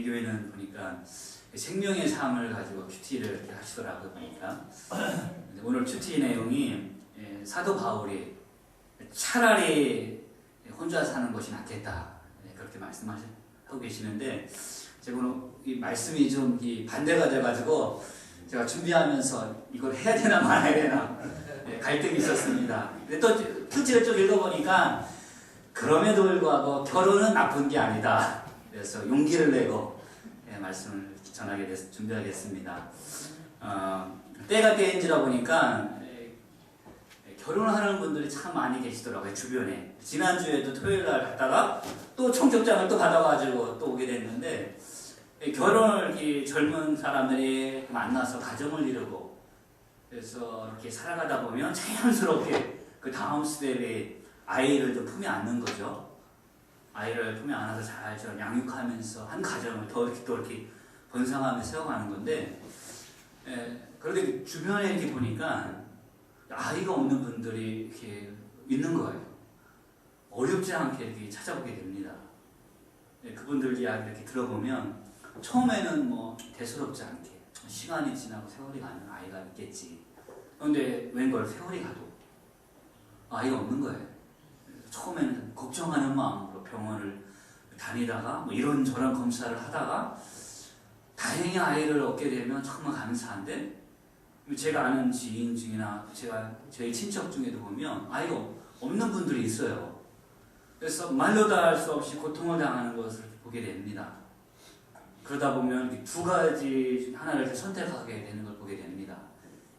교회는 보니까 생명의 삶을 가지고 큐티를 이렇게 하시더라고요. 보니까 오늘 큐티 내용이 사도 바울이 차라리 혼자 사는 것이 낫겠다 그렇게 말씀하고 계시는데, 제가 오늘 이 말씀이 좀 반대가 돼가지고 제가 준비하면서 이걸 해야 되나 말아야 되나 갈등이 있었습니다. 근데 또 큐티를 쭉 읽어보니까 그럼에도 불구하고 결혼은 나쁜 게 아니다. 그래서 용기를 내고 말씀을 준비하겠습니다. 때가 때인지라 보니까 결혼하는 분들이 참 많이 계시더라고요, 주변에. 지난주에도 토요일 날 갔다가 또 청첩장을 또 받아가지고 또 오게 됐는데, 결혼을 젊은 사람들이 만나서 가정을 이루고, 그래서 이렇게 살아가다 보면 자연스럽게 그 다음 스텝에 아이를 좀 품에 안는 거죠. 아이를 품에 안아서 잘 양육하면서 한 가정을 더 이렇게 번성하며 세워가는 건데, 그런데 주변에 이렇게 보니까 아이가 없는 분들이 이렇게 있는 거예요. 어렵지 않게 이렇게 찾아보게 됩니다. 그분들 이야기 이렇게 들어보면 처음에는 뭐 대수롭지 않게 시간이 지나고 세월이 가면 아이가 있겠지. 그런데 웬걸 세월이 가도 아이가 없는 거예요. 처음에는 걱정하는 마음으로 병원을 다니다가 뭐 이런저런 검사를 하다가 다행히 아이를 얻게 되면 정말 감사한데, 제가 아는 지인 중이나 저희 친척 중에도 보면 아이가 없는 분들이 있어요. 그래서 말로도 할 수 없이 고통을 당하는 것을 보게 됩니다. 그러다 보면 두 가지 중 하나를 선택하게 되는 걸 보게 됩니다.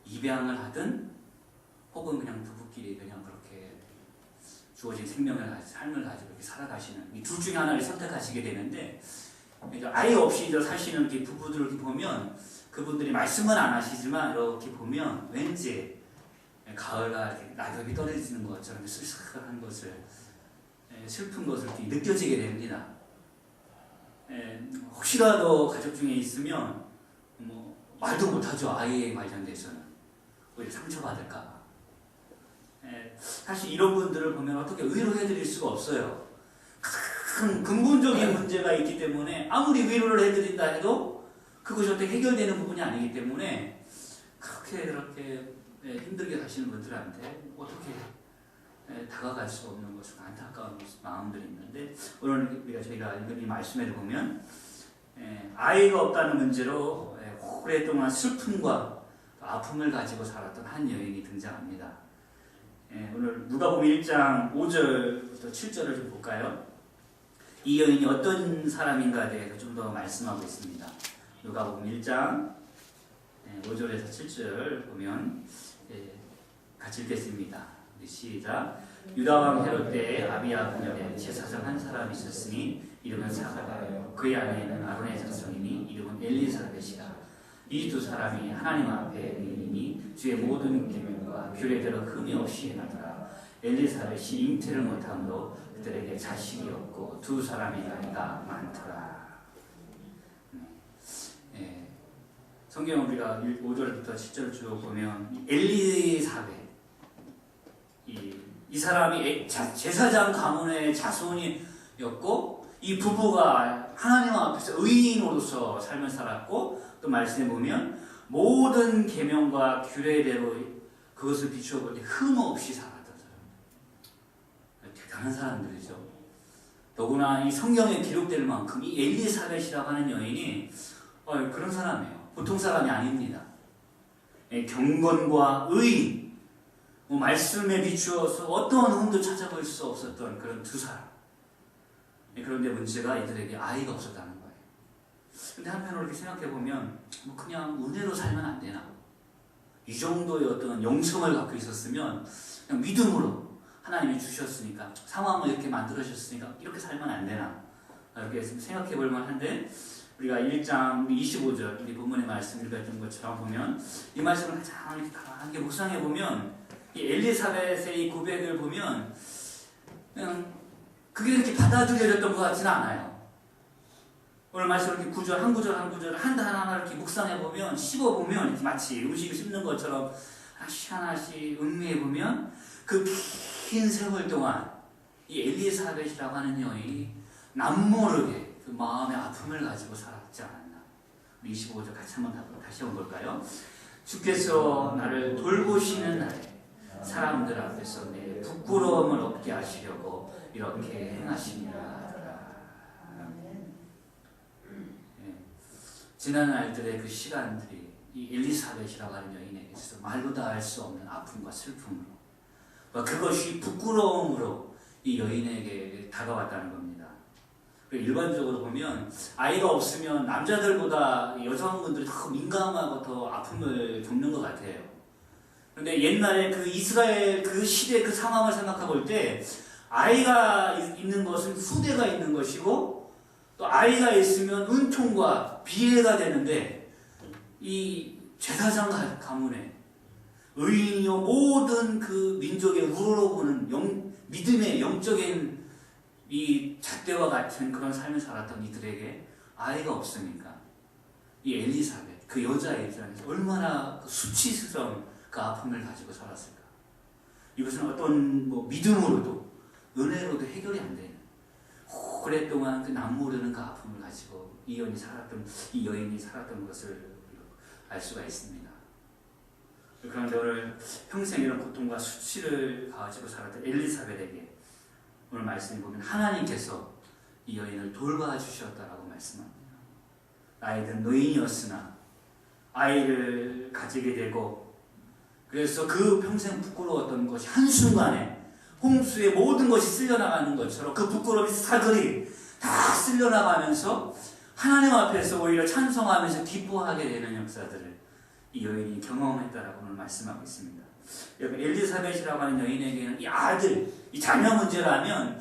입양을 하든 혹은 그냥 부부끼리 그냥 그렇게 주어진 삶을 가지고 이렇게 살아가시는, 이 둘 중에 하나를 선택하시게 되는데, 아이 없이 사시는 부부들을 보면 그분들이 말씀은 안 하시지만 이렇게 보면 왠지 가을날 낙엽이 떨어지는 것처럼 쓸쓸한 것을, 슬픈 것을 이렇게 느껴지게 됩니다. 혹시라도 가족 중에 있으면 뭐 말도 못하죠. 아이에 관련돼서는 오히려 상처받을까. 사실 이런 분들을 보면 어떻게 위로해드릴 수가 없어요. 큰 근본적인 문제가 있기 때문에 아무리 위로를 해드린다 해도 그것이 어떻게 해결되는 부분이 아니기 때문에 그렇게 힘들게 사시는 분들한테 어떻게 다가갈 수 없는 것은 안타까운 마음들이 있는데, 오늘 저희가 읽은 이 말씀에 보면 아이가 없다는 문제로 오랫동안 슬픔과 아픔을 가지고 살았던 한 여인이 등장합니다. 오늘 누가복음 1장 5절부터 7절을 좀 볼까요? 이 여인이 어떤 사람인가에 대해서 좀 더 말씀하고 있습니다. 누가복음 1장 5절에서 7절 보면 같이 읽겠습니다. 시작. 유다왕 헤롯 때에 아비야 분열에 제사장 한 사람이 있었으니 이름은 사가랴, 그의 아내는 아론의 자손이니 이름은 엘리사벳이라. 이 두 사람이 하나님 앞에 의인이니 주의 모든 계명과 규례대로 흠이 없이 행하더라. 엘리사벳이 잉태를 못함으로 그들에게 자식이 없고 두 사람의 나이가 많더라. 성경 우리가 5절부터 7절 쭉 보면 엘리사벳, 이 사람이 제사장 가문의 자손이었고, 이 부부가 하나님 앞에서 의인으로서 삶을 살았고, 또 말씀해 보면 모든 계명과 규례대로 그것을 비추어 볼 때 흠없이 살았던 사람. 대단한 사람들이죠. 더구나 이 성경에 기록될 만큼 이 엘리사벳이라고 하는 여인이 그런 사람이에요. 보통 사람이 아닙니다. 경건과 의인, 말씀에 비추어서 어떠한 흠도 찾아볼 수 없었던 그런 두 사람. 그런데 문제가 이들에게 아이가 없었다는 거예요. 근데 한편으로 이렇게 생각해보면 그냥 은혜로 살면 안 되나? 이 정도의 어떤 영성을 갖고 있었으면 그냥 믿음으로 하나님이 주셨으니까, 상황을 이렇게 만들어주셨으니까 이렇게 살면 안 되나? 이렇게 생각해볼 만한데, 우리가 1장 25절 우리 본문의 말씀 읽었던 것처럼 보면 이 말씀을 가장 이렇게 강하게 묵상해보면 이 엘리사벳의 이 고백을 보면 그냥 그게 이렇게 받아들여졌던 것 같지는 않아요. 오늘 말씀 이렇게 구절 한 구절 한 구절 하나하나 이렇게 묵상해보면, 씹어보면 이렇게 마치 음식을 씹는 것처럼 하나씩 하나씩 음미해보면 그 긴 세월 동안 이 엘리사벳이라고 하는 여인이 남모르게 그 마음의 아픔을 가지고 살았지 않았나. 25절 같이 다시 한번 볼까요? 주께서 나를 돌보시는 날에 사람들 앞에서 내 부끄러움을 없게 하시려고 이렇게 행하시니라. 지난 날들의 그 시간들이 이 엘리사벳이라고 하는 여인에게 있어서 말로 다 할 수 없는 아픔과 슬픔으로, 그것이 부끄러움으로 이 여인에게 다가왔다는 겁니다. 일반적으로 보면 아이가 없으면 남자들보다 여성분들이 더 민감하고 더 아픔을 겪는 것 같아요. 그런데 옛날에 그 이스라엘 그 시대 그 상황을 생각해 볼 때 아이가 있는 것은 후대가 있는 것이고, 또 아이가 있으면 은총과 비례가 되는데, 이 제사장 가문에 의인이요 모든 그 민족의 우러러보는 믿음의 영적인 이 잣대와 같은 그런 삶을 살았던 이들에게 아이가 없으니까 이 엘리사벳 그 여자의 입장에서 얼마나 그 수치스러운 그 아픔을 가지고 살았을까. 이것은 어떤 믿음으로도 은혜로도 해결이 안 되는, 오랫동안 그 남모르는 그 아픔을 가지고 이 여인이 살았던 것을 알 수가 있습니다. 그런데 오늘 평생 이런 고통과 수치를 가지고 살았던 엘리사벳에게 오늘 말씀을 보면 하나님께서 이 여인을 돌봐주셨다라고 말씀합니다. 나이든 노인이었으나 아이를 가지게 되고, 그래서 그 평생 부끄러웠던 것이 한순간에 홍수에 모든 것이 쓸려나가는 것처럼 그 부끄러움이 사그리 다 쓸려나가면서 하나님 앞에서 오히려 찬송하면서 기뻐하게 되는 역사들을 이 여인이 경험했다라고 오늘 말씀하고 있습니다. 여러분, 엘리사벳이라고 하는 여인에게는 이 아들, 이 자녀 문제라면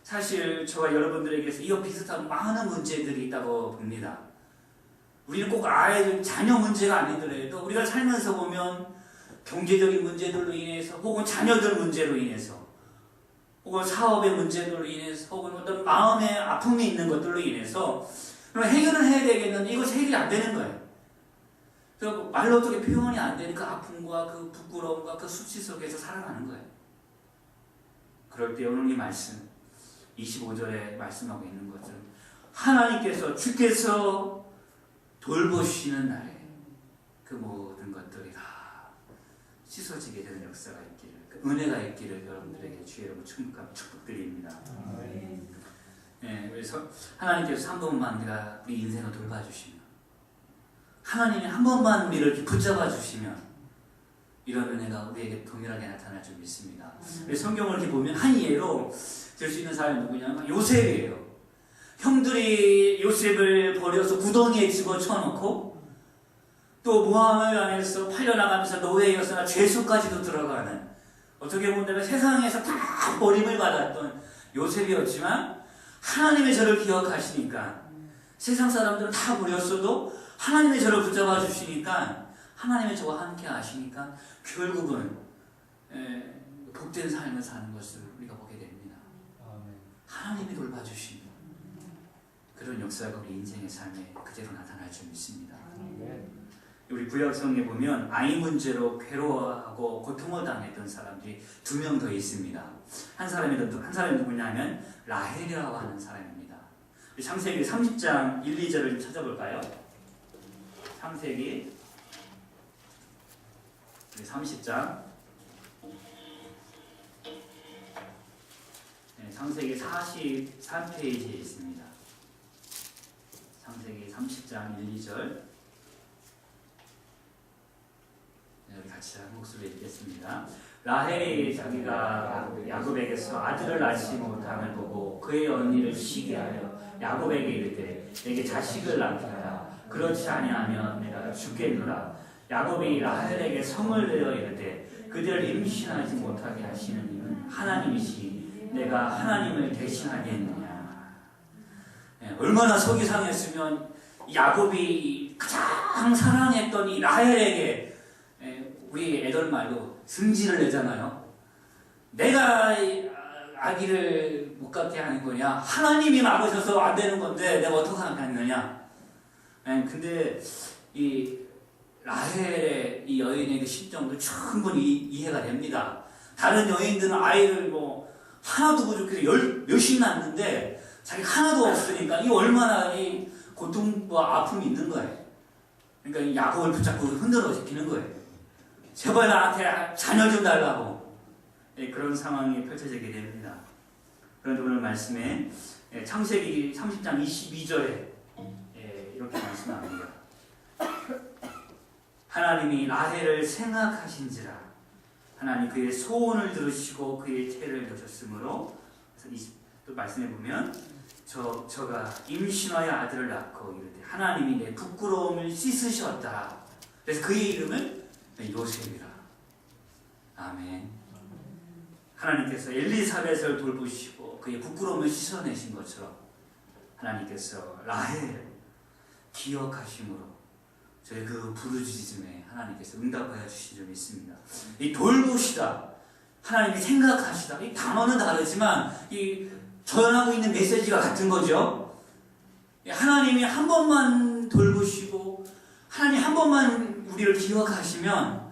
사실 저와 여러분들에게서 이와 비슷한 많은 문제들이 있다고 봅니다. 우리는 꼭 아이들, 자녀 문제가 아니더라도 우리가 살면서 보면 경제적인 문제들로 인해서, 혹은 자녀들 문제로 인해서, 혹은 사업의 문제들로 인해서, 혹은 어떤 마음의 아픔이 있는 것들로 인해서 해결을 해야 되겠는데 이것이 해결이 안 되는 거예요. 그래서 말로 어떻게 표현이 안 되는 그 아픔과 그 부끄러움과 그 수치 속에서 살아가는 거예요. 그럴 때 오늘 이 말씀 25절에 말씀하고 있는 것은 하나님께서, 주께서 돌보시는 날에 그 모든 것들이 다 씻어지게 되는 역사가 있기를, 그 은혜가 있기를 여러분들에게 주의 이름으로 축복드립니다. 그래서 하나님께서 한 번만 우리 인생을 돌봐주시면, 하나님이 한 번만 우리를 이렇게 붙잡아 주시면 이런 은혜가 우리에게 동일하게 나타날 줄 믿습니다. 성경을 이렇게 보면 한 예로 들 수 있는 사람이 누구냐면 요셉이에요. 형들이 요셉을 버려서 구덩이에 집어쳐놓고 또 모함을 안에서 팔려나가면서 노예였으나 죄수까지도 들어가는, 어떻게 보면 세상에서 다 버림을 받았던 요셉이었지만 하나님의 저를 기억하시니까, 세상 사람들은 다 버렸어도 하나님의 저를 붙잡아 주시니까, 하나님의 저와 함께 하시니까 결국은 복된 삶을 사는 것을 우리가 보게 됩니다. 하나님이 돌봐주시는 그런 역사가 우리 인생의 삶에 그대로 나타날 줄 믿습니다. 우리 구약성에 보면 아이 문제로 괴로워하고 고통을 당했던 사람들이 2명 더 있습니다. 한 사람이 누구냐면 라헬이라고 하는 사람입니다. 창세기 30장 1, 2절을 찾아볼까요? 창세기 30장, 창세기 43페이지에 있습니다. 창세기 30장 1, 2절. 우리 같이 한 목소리로 읽겠습니다. 라헬이 자기가 야곱에게서 아들을 낳지 못함을 보고 그의 언니를 시기하여 야곱에게 이르되 내게 자식을 낳게 하라. 그렇지 아니하면 내가 죽겠노라. 야곱이 라헬에게 성을 내어 이르되 그들을 임신하지 못하게 하시는 이는 하나님이시 내가 하나님을 대신하겠느냐. 얼마나 속이 상했으면 야곱이 가장 사랑했던 이 라헬에게, 우리 애들 말로 승질을 내잖아요. 내가 아기를 못 갖게 하는 거냐, 하나님이 막으셔서 안 되는 건데 내가 어떻게 하겠느냐. 근데 이 라헬의 이 여인의 그 심정도 충분히 이해가 됩니다. 다른 여인들은 아이를 하나도 부족해서 몇이 낳는데 자기가 하나도 없으니까 이 얼마나 이 고통과 아픔이 있는 거예요. 그러니까 야곱을 붙잡고 흔들어 제끼는 거예요. 제발 나한테 자녀 좀 달라고. 그런 상황이 펼쳐지게 됩니다. 그런데 오늘 말씀에 창세기 30장 22절에 이렇게 말씀합니다. 하나님이 라헬을 생각하신지라 하나님 그의 소원을 들으시고 그의 태를 여셨으므로 또 말씀해 보면 저가 임신하여 아들을 낳고 이르되 하나님이 내 부끄러움을 씻으셨다. 그래서 그의 이름을 요셉이라. 아멘. 하나님께서 엘리사벳을 돌보시고 그의 부끄러움을 씻어내신 것처럼 하나님께서 라헬을 기억하심으로 저희 그 부르짖음에 하나님께서 응답하여 주신 점이 있습니다. 이 돌보시다, 하나님이 생각하시다, 이 단어는 다르지만 이 전하고 있는 메시지가 같은 거죠. 하나님이 한 번만 돌보시고 하나님 한 번만 우리를 기억하시면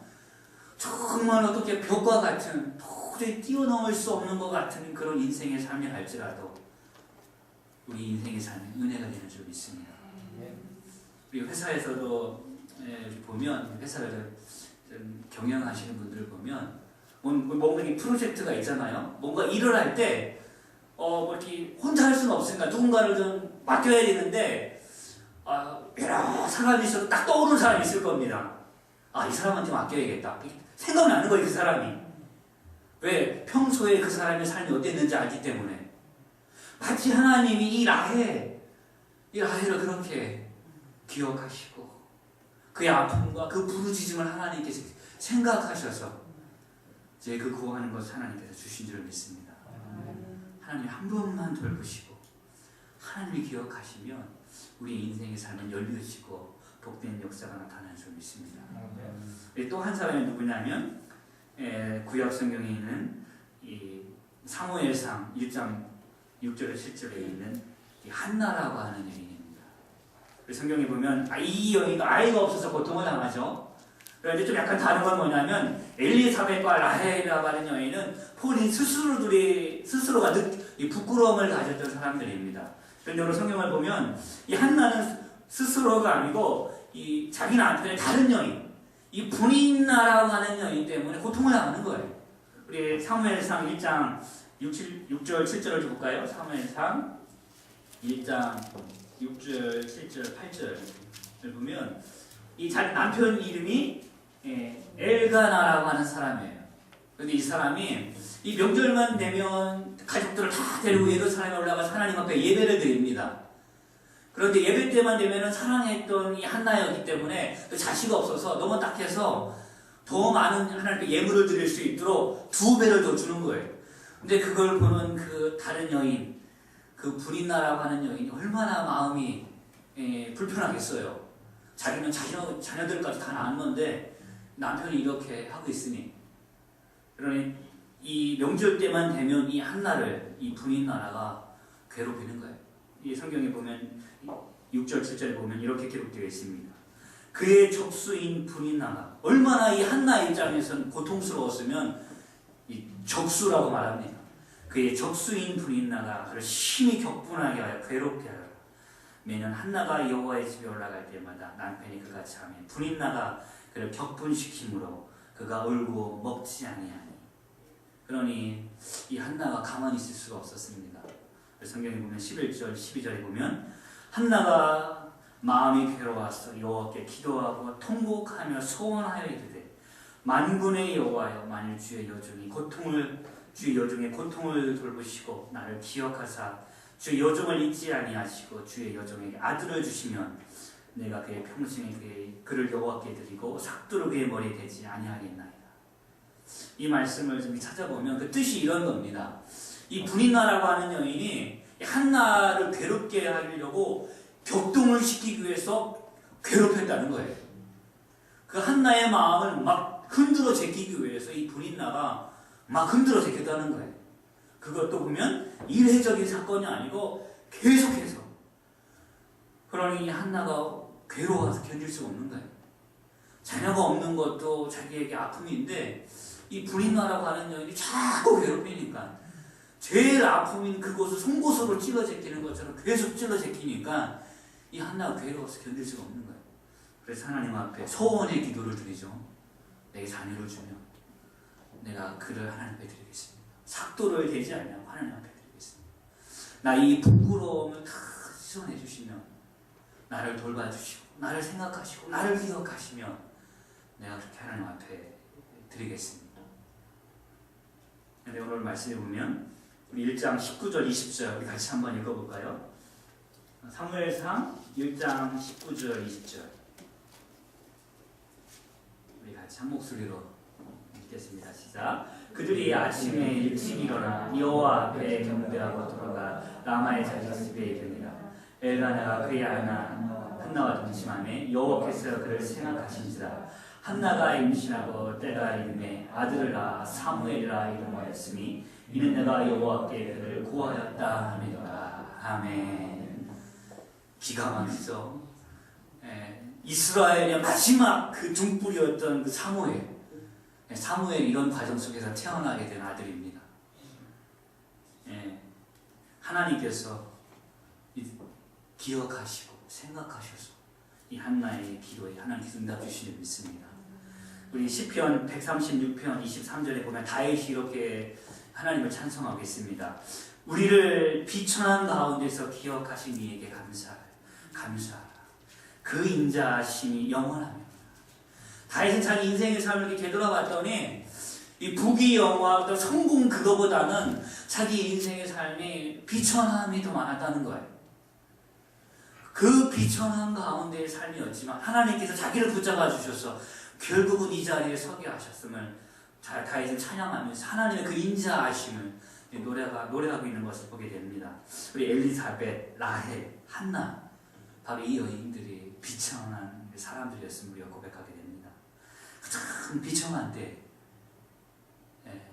정말 어떻게 벽과 같은 도저히 뛰어넘을 수 없는 것 같은 그런 인생의 삶이 갈지라도 우리 인생의 삶에 은혜가 되는 줄 믿습니다. 우리 회사에서도 보면 회사를 좀 경영하시는 분들을 보면 뭔가 프로젝트가 있잖아요. 뭔가 일을 할 때 뭐 이렇게 혼자 할 수는 없으니까 누군가를 좀 맡겨야 되는데 여러 사람이 있어도 딱 떠오르는 사람이 있을 겁니다. 이 사람한테 맡겨야겠다. 생각나는 거예요, 그 사람이. 왜? 평소에 그 사람의 삶이 어땠는지 알기 때문에. 마치 하나님이 이 라헬을 그렇게 기억하시고 그의 아픔과 그 부르짖음을 하나님께서 생각하셔서 제 그 구하는 것을 하나님께서 주신 줄 믿습니다. 하나님 한 번만 돌보시고 하나님이 기억하시면 우리 인생의 삶은 열려지고 복된 역사가 나타나는 줄 믿습니다. 또 한 사람이 누구냐면 구약 성경에 있는 이 사무엘상 1장 6절에 7절에 있는 이 한나라고 하는 여인입니다. 성경에 보면 이 여인도 아이가 없어서 고통을 당하죠. 그런데 좀 약간 다른 건 뭐냐면 엘리사벳과 라헬이라고 하는 여인은 본인 스스로가 이 부끄러움을 가졌던 사람들입니다. 그런데 오늘 성경을 보면 이 한나는 스스로가 아니고 이 자기 남편의 다른 여인, 이 분인나라고 하는 여인 때문에 고통을 당하는 거예요. 우리 사무엘상 1장 6절 7절을 좀 볼까요? 사무엘상 1장 6절 7절 8절을 보면 이 자기 남편 이름이 엘가나라고 하는 사람이에요. 그런데 이 사람이 이 명절만 되면 가족들을 다 데리고 예루살렘에 올라가서 하나님 앞에 예배를 드립니다. 그런데 예배 때만 되면 사랑했던 이 한나였기 때문에 자식 없어서 너무 딱해서 더 많은 하나님께 예물을 드릴 수 있도록 2배를 더 주는 거예요. 근데 그걸 보는 그 다른 여인, 그 분인나라고 하는 여인이 얼마나 마음이 불편하겠어요. 자기는 자녀들까지 다 낳았는데 남편이 이렇게 하고 있으니. 그러니 이 명절 때만 되면 이 한나를 이 분인나라가 괴롭히는 거예요. 이 성경에 보면 6절 7절에 보면 이렇게 기록되어 있습니다. 그의 적수인 분인나가 얼마나 이 한나 입장에서는 고통스러웠으면 이 적수라고 말합니다. 그의 적수인 분인나가 그를 심히 격분하게 하여 괴롭게 하여 매년 한나가 여호와의 집에 올라갈 때마다 남편이 그같이 하며 분인나가 그를 격분시키므로 그가 울고 먹지 아니하니. 그러니 이 한나가 가만히 있을 수가 없었습니다. 성경에 보면 11절 12절에 보면 한나가 마음이 괴로워서 여호와께 기도하고 통곡하며 소원하여 이르되 만군의 여호와여 만일 주의 여종의 고통을 돌보시고 나를 기억하사 주의 여종을 잊지 아니하시고 주의 여종에게 아들을 주시면 내가 그의 평생에 그를 여호와께 드리고 삭두로 그의 머리에 대지 아니하겠나이다. 이 말씀을 좀 찾아보면 그 뜻이 이런 겁니다. 이 분인나라고 하는 여인이 한나를 괴롭게 하려고 격동을 시키기 위해서 괴롭혔다는 거예요. 그 한나의 마음을 막 흔들어 제끼기 위해서 이 분인나가 막 흔들어 제꼈다는 거예요. 그것도 보면 일회적인 사건이 아니고 계속해서. 그러니 한나가 괴로워서 견딜 수가 없는 거예요. 자녀가 없는 것도 자기에게 아픔인데 이 분인나라고 하는 여인이 자꾸 괴롭히니까 제일 아픔인 그곳을 송곳으로 찔러 제끼는 것처럼 계속 찔러 제끼니까 이 한나가 괴로워서 견딜 수가 없는 거예요. 그래서 하나님 앞에 소원의 기도를 드리죠. 내게 자녀를 주면 내가 그를 하나님 앞에 드리겠습니다. 삭도를 대지 않냐고 하나님 앞에 드리겠습니다. 나 이 부끄러움을 다 씻어내 주시면, 나를 돌봐주시고 나를 생각하시고 나를 기억하시면 내가 그렇게 하나님 앞에 드리겠습니다. 근데 오늘 말씀해 보면 우리 1장 19절 20절 우리 같이 한번 읽어볼까요? 사무엘상 1장 19절 20절 우리 같이 한 목소리로 읽겠습니다. 시작. 그들이 아침에 일찍 일어나 여호와 앞에 경배하고 돌아가 라마의 자기 집에 이르니라. 엘가나가 그의 아내 한나와 동침하매 여호와께서 그를 생각하신지라. 한나가 임신하고 때가 이름에 아들을 낳아 사무엘이라 이름하였으니 이는 내가 여호와께 그를 구하였다 하니라. 아멘. 기가 막히죠. 이스라엘의 마지막 그 등불이었던 그 사무엘 이런 과정 속에서 태어나게 된 아들입니다. 하나님께서 기억하시고 생각하셔서 이 한나의 기도에 하나님께서 응답 주시는 믿습니다. 우리 시편 136편 23절에 보면 다윗이 이렇게 하나님을 찬송하고 있습니다. 우리를 비천한 가운데서 기억하신 이에게 감사하라. 그 인자하심이 영원하며. 다윗은 자기 인생의 삶을 이렇게 되돌아봤더니 이 부귀영화 또 성공 그거보다는 자기 인생의 삶이 비천함이 더 많았다는 거예요. 그 비천한 가운데의 삶이었지만 하나님께서 자기를 붙잡아 주셔서 결국은 이 자리에 서게 하셨음을 다윗은 찬양하면서 하나님의 그 인자하심을 노래하고 있는 것을 보게 됩니다. 우리 엘리사벳, 라헬, 한나 바로 이 여인들이 비천한 사람들이었음을 우리가 고백하게 됩니다. 가장 비천한 때,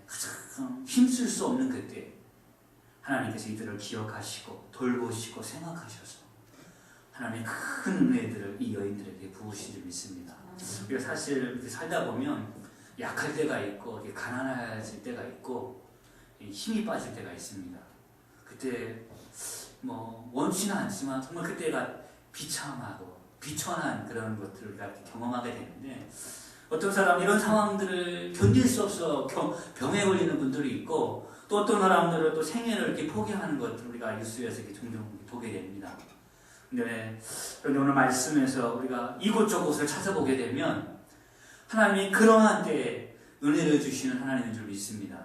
가장 힘쓸 수 없는 그때 하나님께서 이들을 기억하시고 돌보시고 생각하셔서 하나님의 큰 은혜들을 이 여인들에게 부으신 줄 믿습니다. 우리가 사실 이렇게 살다 보면 약할 때가 있고 가난해질 때가 있고 힘이 빠질 때가 있습니다. 그때 뭐 원치는 않지만 정말 그때가 비참하고 비천한 그런 것들을 우리가 경험하게 되는데 어떤 사람 이런 상황들을 견딜 수 없어 병에 걸리는 분들이 있고 또 어떤 사람들은 또 생애를 이렇게 포기하는 것들 우리가 뉴스에서 이렇게 종종 보게 됩니다. 그런데 오늘 말씀에서 우리가 이곳저곳을 찾아보게 되면 하나님이 그러한 때에 은혜를 주시는 하나님인 줄 믿습니다.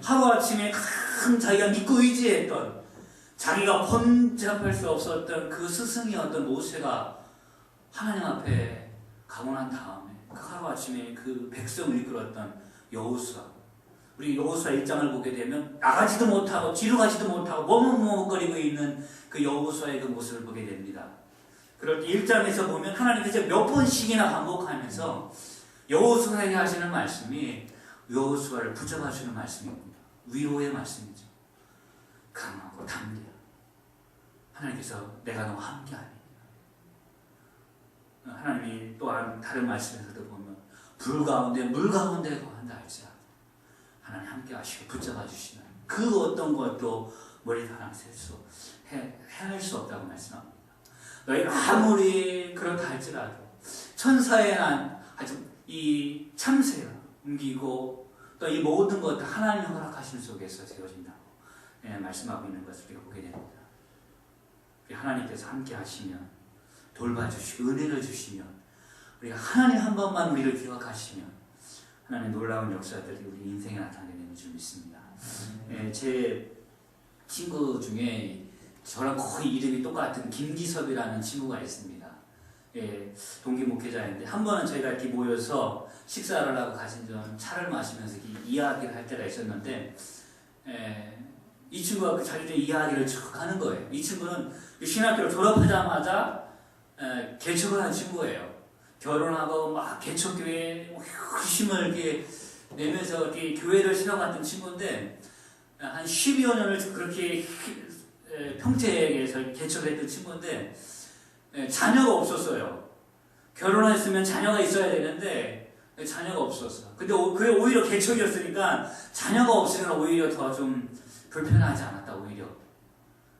하루아침에 큰 자기가 믿고 의지했던 자기가 번잡할 수 없었던 그 스승이었던 모세가 하나님 앞에 가고 난 다음에 그 하루아침에 그 백성을 이끌었던 여호수아, 우리 여호수아 1장을 보게 되면 나가지도 못하고 뒤로 가지도 못하고 머뭇머뭇거리고 있는 그 여호수아의 그 모습을 보게 됩니다. 그럴 때 1장에서 보면 하나님께서 몇 번씩이나 반복하면서 여호수아에게 하시는 말씀이 여호수아를 붙잡아 주는 말씀입니다. 위로의 말씀이죠. 강하고 담대하. 하나님께서 내가 너와 함께하니. 하나님이 또한 다른 말씀에서도 보면 불 가운데 물 가운데 거한다 할지라도 하나님 함께 하시고 붙잡아 주시는 그 어떤 것도 머리도 하나 헤아릴 수 없다고 말씀합니다. 너희가 아무리 그렇다 할지라도 천사의 난 아주 이 참새가 옮기고 또 이 모든 것들 하나님이 허락하신 속에서 되어진다고 말씀하고 있는 것을 우리가 보게 됩니다. 하나님께서 함께 하시면 돌봐주시고 은혜를 주시면 우리가 하나님 한 번만 우리를 기억하시면 하나님의 놀라운 역사들이 우리 인생에 나타나게 되는 줄 믿습니다. 제 친구 중에 저랑 거의 이름이 똑같은 김기섭이라는 친구가 있습니다. 동기 목회자인데 한 번은 저희가 이렇게 모여서 식사를 하고 가신 전 차를 마시면서 이야기를 할 때가 있었는데 이 친구가 그 자기들 이야기를 쭉 하는 거예요. 이 친구는 신학교를 졸업하자마자 개척을 한 친구예요. 결혼하고 막 개척교회에 힘을 이렇게 내면서 이렇게 교회를 실어갔던 친구인데 한 12여 년을 그렇게 평택에서 개척을 했던 친구인데 자녀가 없었어요. 결혼했으면 자녀가 있어야 되는데 자녀가 없었어. 근데 그게 오히려 개척이었으니까 자녀가 없으면 오히려 더 좀 불편하지 않았다 오히려.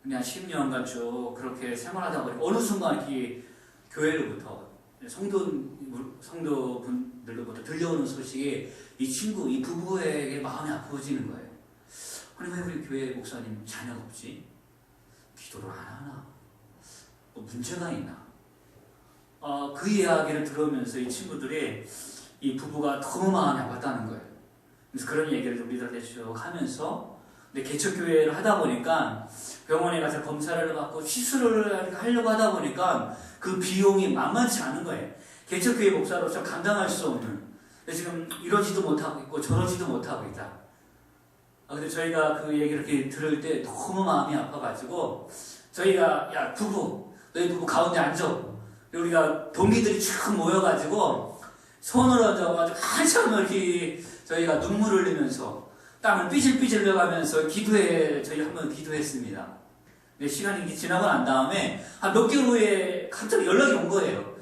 그냥 10년간 쭉 그렇게 생활하다 보니 어느 순간 이렇게 교회로부터 성도분들로부터 들려오는 소식이 이 친구, 이 부부에게 마음이 아프어지는 거예요. 아니 왜 우리 교회 목사님 자녀가 없지? 기도를 안 하나? 뭐 문제가 있나? 그 이야기를 들으면서 이 친구들이 이 부부가 너무 마음이 아팠다는 거예요. 그래서 그런 얘기를 우리들한테 쭉 하면서 근데 개척교회를 하다 보니까 병원에 가서 검사를 받고 시술을 하려고 하다 보니까 그 비용이 만만치 않은 거예요. 개척교회 목사로서 감당할 수 없는. 지금 이러지도 못하고 있고 저러지도 못하고 있다. 근데 저희가 그 얘기를 이렇게 들을 때 너무 마음이 아파가지고 저희가 야 부부 너희 부부 가운데 앉아. 우리가 동기들이 쭉 모여가지고 손을 얹어가지고 한참 이렇게 저희가 눈물을 흘리면서 땀을 삐질삐질 흘려가면서 저희 한번 기도했습니다. 근데 시간이 지나고 난 다음에 한 몇 개월 후에 갑자기 연락이 온 거예요.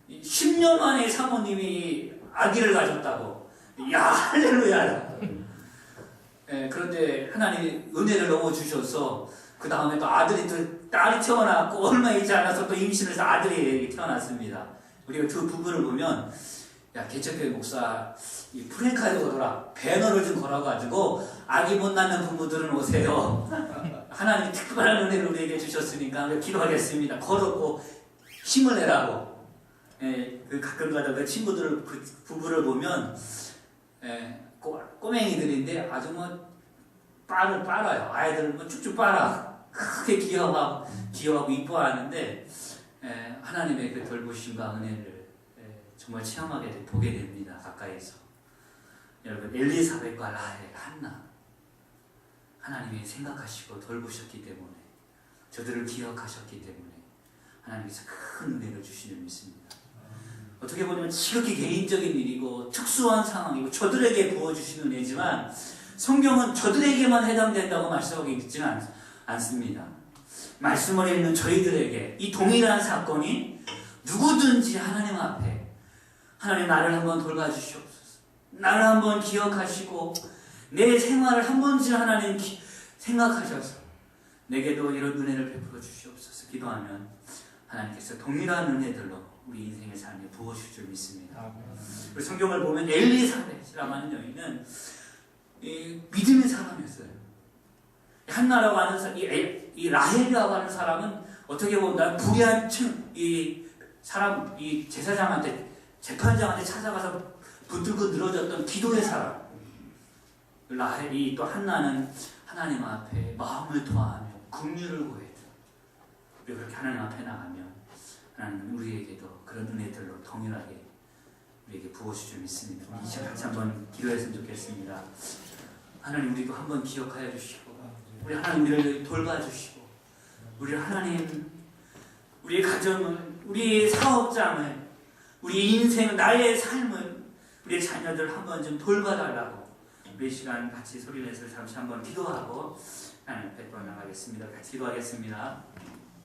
10년 만에 사모님이 아기를 가졌다고. 야 할렐루야. 그런데 하나님이 은혜를 넣어주셔서 그 다음에 또 딸이 태어났고 얼마 있지 않아서 또 임신을 해서 아들이 태어났습니다. 우리가 그 부부를 보면 야 개척교회 목사 이 프랭카이드 거더라 배너를 좀 걸어가지고 아기 못 낳는 부부들은 오세요. 하나님이 특별한 은혜를 우리에게 주셨으니까 기도하겠습니다. 걸었고 힘을 내라고. 그 가끔가다 그 친구들 그 부부를 보면 꼬맹이들인데 아주 뭐 빨아요. 아이들 뭐 쭉쭉 빨아. 크게 귀여워하고 이뻐하는데 하나님의 그 돌보심과 은혜를 정말 체험하게 보게 됩니다. 가까이서. 여러분 엘리사벳과 라헬, 한나 하나님이 생각하시고 돌보셨기 때문에 저들을 기억하셨기 때문에 하나님께서 큰 은혜를 주신 줄 믿습니다. 어떻게 보면 지극히 개인적인 일이고 특수한 상황이고 저들에게 부어주시는 은혜지만 성경은 저들에게만 해당된다고 말씀하고 있지는 않습니다. 말씀을 읽는 저희들에게 이 동일한 사건이 누구든지 하나님 앞에 하나님 나를 한번 돌봐주시옵소서. 나를 한번 기억하시고 내 생활을 한 번쯤 하나님 생각하셔서 내게도 이런 은혜를 베풀어 주시옵소서 기도하면 하나님께서 동일한 은혜들로 우리 인생의 삶에 부어주실 줄 믿습니다. 우리 성경을 보면 엘리사벳이라고 하는 여인은 믿음의 사람이었어요. 한나라고 하는 사람, 이 라헬이라고 하는 사람은 어떻게 보면 불의한 이 제사장한테 재판장한테 찾아가서 붙들고 늘어졌던 기도의 사람. 라헬이 또 한나는 하나님 앞에 마음을 토하며 긍휼을 구해도 우리가 그렇게 하나님 앞에 나가면 하나님 우리에게도 그런 은혜들로 동일하게 우리에게 부어주실 줄 믿습니다. 이 시간 같이 한번 기도했으면 좋겠습니다. 하나님 우리도 한번 기억하여 주시고 우리 하나님 우리를 돌봐주시고 우리 하나님 우리의 가정을 우리의 사업장을 우리 인생 나의 삶을 우리의 자녀들 한번 좀 돌봐달라고 우리 시간 같이 소리내서 잠시 한번 기도하고 하나님 앞에 나가겠습니다. 같이 기도하겠습니다.